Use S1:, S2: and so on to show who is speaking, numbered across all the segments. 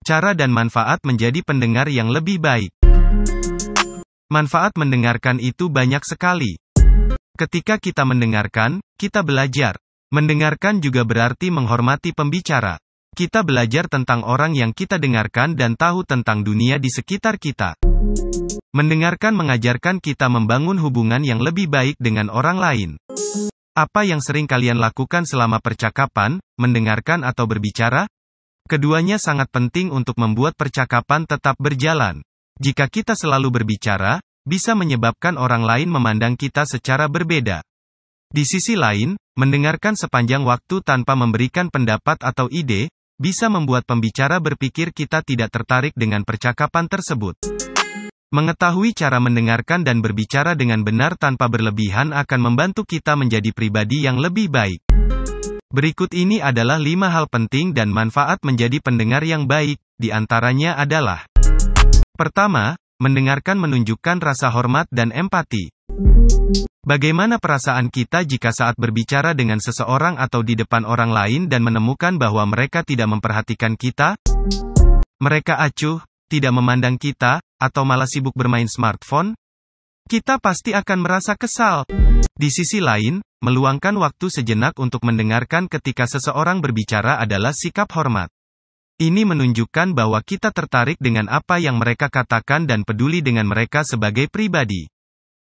S1: Cara dan manfaat menjadi pendengar yang lebih baik. Manfaat mendengarkan itu banyak sekali. Ketika kita mendengarkan, kita belajar. Mendengarkan juga berarti menghormati pembicara. Kita belajar tentang orang yang kita dengarkan dan tahu tentang dunia di sekitar kita. Mendengarkan mengajarkan kita membangun hubungan yang lebih baik dengan orang lain. Apa yang sering kalian lakukan selama percakapan, mendengarkan atau berbicara? Keduanya sangat penting untuk membuat percakapan tetap berjalan. Jika kita selalu berbicara, bisa menyebabkan orang lain memandang kita secara berbeda. Di sisi lain, mendengarkan sepanjang waktu tanpa memberikan pendapat atau ide, bisa membuat pembicara berpikir kita tidak tertarik dengan percakapan tersebut. Mengetahui cara mendengarkan dan berbicara dengan benar tanpa berlebihan akan membantu kita menjadi pribadi yang lebih baik. Berikut ini adalah 5 hal penting dan manfaat menjadi pendengar yang baik, di antaranya adalah: pertama, mendengarkan menunjukkan rasa hormat dan empati. Bagaimana perasaan kita jika saat berbicara dengan seseorang atau di depan orang lain dan menemukan bahwa mereka tidak memperhatikan kita? Mereka acuh, tidak memandang kita, atau malah sibuk bermain smartphone? Kita pasti akan merasa kesal. Di sisi lain, meluangkan waktu sejenak untuk mendengarkan ketika seseorang berbicara adalah sikap hormat. Ini menunjukkan bahwa kita tertarik dengan apa yang mereka katakan dan peduli dengan mereka sebagai pribadi.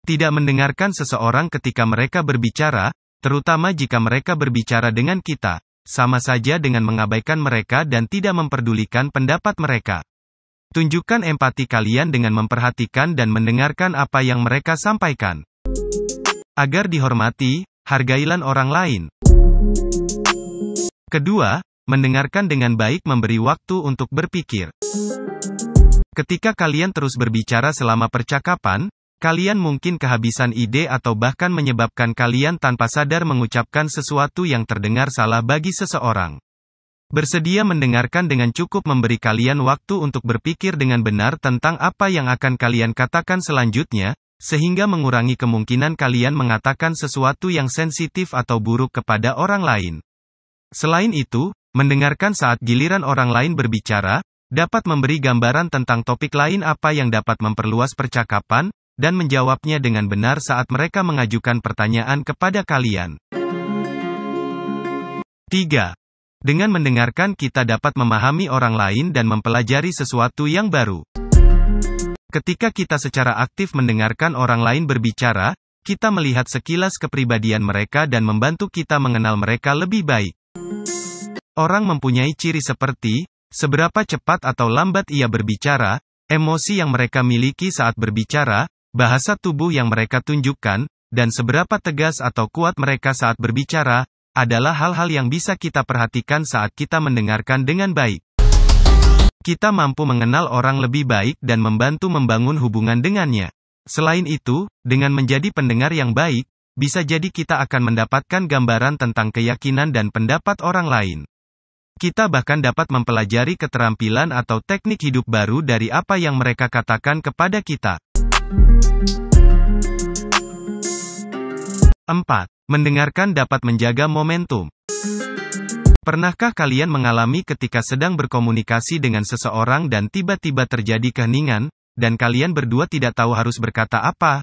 S1: Tidak mendengarkan seseorang ketika mereka berbicara, terutama jika mereka berbicara dengan kita, sama saja dengan mengabaikan mereka dan tidak memperdulikan pendapat mereka. Tunjukkan empati kalian dengan memperhatikan dan mendengarkan apa yang mereka sampaikan. Agar dihormati, hargailah orang lain. Kedua, mendengarkan dengan baik memberi waktu untuk berpikir. Ketika kalian terus berbicara selama percakapan, kalian mungkin kehabisan ide atau bahkan menyebabkan kalian tanpa sadar mengucapkan sesuatu yang terdengar salah bagi seseorang. Bersedia mendengarkan dengan cukup memberi kalian waktu untuk berpikir dengan benar tentang apa yang akan kalian katakan selanjutnya, sehingga mengurangi kemungkinan kalian mengatakan sesuatu yang sensitif atau buruk kepada orang lain. Selain itu, mendengarkan saat giliran orang lain berbicara, dapat memberi gambaran tentang topik lain apa yang dapat memperluas percakapan, dan menjawabnya dengan benar saat mereka mengajukan pertanyaan kepada kalian. 3. Dengan mendengarkan kita dapat memahami orang lain dan mempelajari sesuatu yang baru. Ketika kita secara aktif mendengarkan orang lain berbicara, kita melihat sekilas kepribadian mereka dan membantu kita mengenal mereka lebih baik. Orang mempunyai ciri seperti, seberapa cepat atau lambat ia berbicara, emosi yang mereka miliki saat berbicara, bahasa tubuh yang mereka tunjukkan, dan seberapa tegas atau kuat mereka saat berbicara, adalah hal-hal yang bisa kita perhatikan saat kita mendengarkan dengan baik. Kita mampu mengenal orang lebih baik dan membantu membangun hubungan dengannya. Selain itu, dengan menjadi pendengar yang baik, bisa jadi kita akan mendapatkan gambaran tentang keyakinan dan pendapat orang lain. Kita bahkan dapat mempelajari keterampilan atau teknik hidup baru dari apa yang mereka katakan kepada kita. 4. Mendengarkan dapat menjaga momentum. Pernahkah kalian mengalami ketika sedang berkomunikasi dengan seseorang dan tiba-tiba terjadi keheningan, dan kalian berdua tidak tahu harus berkata apa?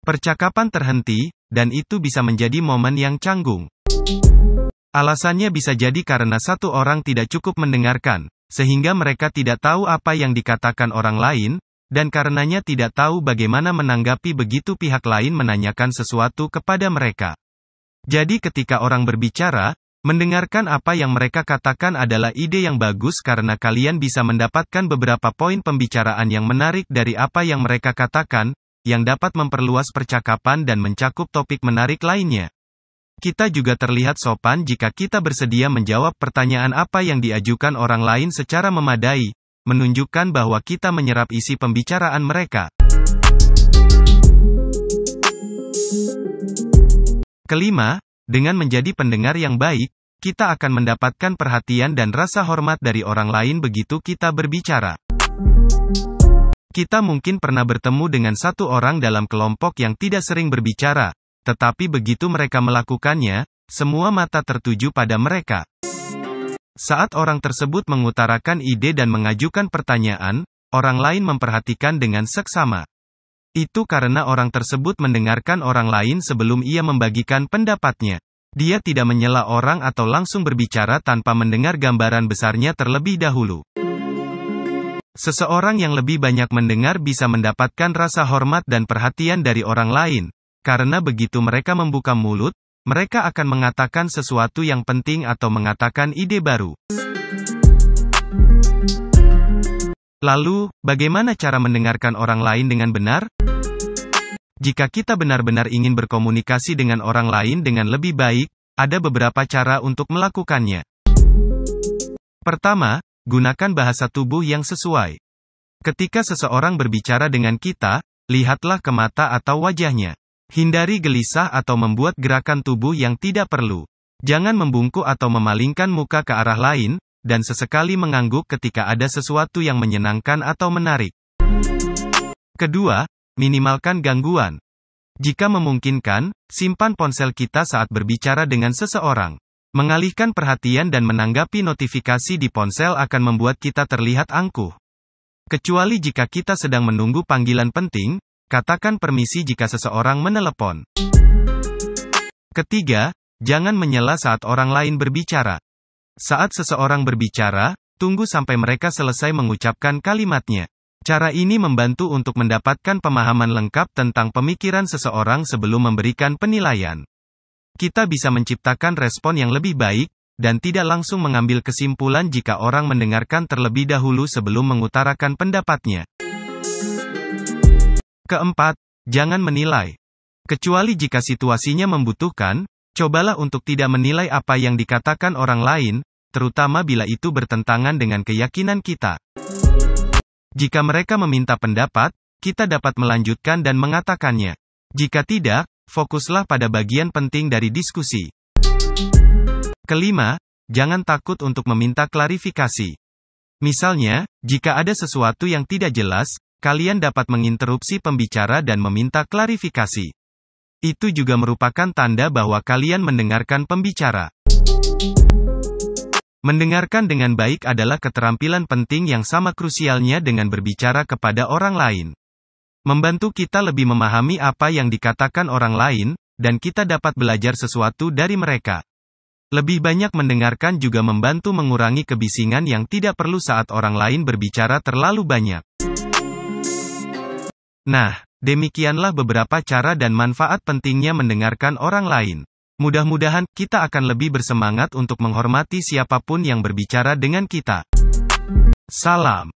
S1: Percakapan terhenti, dan itu bisa menjadi momen yang canggung. Alasannya bisa jadi karena satu orang tidak cukup mendengarkan, sehingga mereka tidak tahu apa yang dikatakan orang lain, dan karenanya tidak tahu bagaimana menanggapi begitu pihak lain menanyakan sesuatu kepada mereka. Jadi ketika orang berbicara, mendengarkan apa yang mereka katakan adalah ide yang bagus karena kalian bisa mendapatkan beberapa poin pembicaraan yang menarik dari apa yang mereka katakan, yang dapat memperluas percakapan dan mencakup topik menarik lainnya. Kita juga terlihat sopan jika kita bersedia menjawab pertanyaan apa yang diajukan orang lain secara memadai, menunjukkan bahwa kita menyerap isi pembicaraan mereka. Kelima, dengan menjadi pendengar yang baik, kita akan mendapatkan perhatian dan rasa hormat dari orang lain begitu kita berbicara. Kita mungkin pernah bertemu dengan satu orang dalam kelompok yang tidak sering berbicara, tetapi begitu mereka melakukannya, semua mata tertuju pada mereka. Saat orang tersebut mengutarakan ide dan mengajukan pertanyaan, orang lain memperhatikan dengan seksama. Itu karena orang tersebut mendengarkan orang lain sebelum ia membagikan pendapatnya. Dia tidak menyela orang atau langsung berbicara tanpa mendengar gambaran besarnya terlebih dahulu. Seseorang yang lebih banyak mendengar bisa mendapatkan rasa hormat dan perhatian dari orang lain, karena begitu mereka membuka mulut, mereka akan mengatakan sesuatu yang penting atau mengatakan ide baru. Lalu, bagaimana cara mendengarkan orang lain dengan benar? Jika kita benar-benar ingin berkomunikasi dengan orang lain dengan lebih baik, ada beberapa cara untuk melakukannya. Pertama, gunakan bahasa tubuh yang sesuai. Ketika seseorang berbicara dengan kita, lihatlah ke mata atau wajahnya. Hindari gelisah atau membuat gerakan tubuh yang tidak perlu. Jangan membungkuk atau memalingkan muka ke arah lain, dan sesekali mengangguk ketika ada sesuatu yang menyenangkan atau menarik. Kedua, minimalkan gangguan. Jika memungkinkan, simpan ponsel kita saat berbicara dengan seseorang. Mengalihkan perhatian dan menanggapi notifikasi di ponsel akan membuat kita terlihat angkuh. Kecuali jika kita sedang menunggu panggilan penting, katakan permisi jika seseorang menelepon. Ketiga, jangan menyela saat orang lain berbicara. Saat seseorang berbicara, tunggu sampai mereka selesai mengucapkan kalimatnya. Cara ini membantu untuk mendapatkan pemahaman lengkap tentang pemikiran seseorang sebelum memberikan penilaian. Kita bisa menciptakan respon yang lebih baik, dan tidak langsung mengambil kesimpulan jika orang mendengarkan terlebih dahulu sebelum mengutarakan pendapatnya. Keempat, jangan menilai. Kecuali jika situasinya membutuhkan, cobalah untuk tidak menilai apa yang dikatakan orang lain, terutama bila itu bertentangan dengan keyakinan kita. Jika mereka meminta pendapat, kita dapat melanjutkan dan mengatakannya. Jika tidak, fokuslah pada bagian penting dari diskusi. Kelima, jangan takut untuk meminta klarifikasi. Misalnya, jika ada sesuatu yang tidak jelas, kalian dapat menginterupsi pembicara dan meminta klarifikasi. Itu juga merupakan tanda bahwa kalian mendengarkan pembicara. Mendengarkan dengan baik adalah keterampilan penting yang sama krusialnya dengan berbicara kepada orang lain. Membantu kita lebih memahami apa yang dikatakan orang lain, dan kita dapat belajar sesuatu dari mereka. Lebih banyak mendengarkan juga membantu mengurangi kebisingan yang tidak perlu saat orang lain berbicara terlalu banyak. Nah, demikianlah beberapa cara dan manfaat pentingnya mendengarkan orang lain. Mudah-mudahan, kita akan lebih bersemangat untuk menghormati siapapun yang berbicara dengan kita. Salam.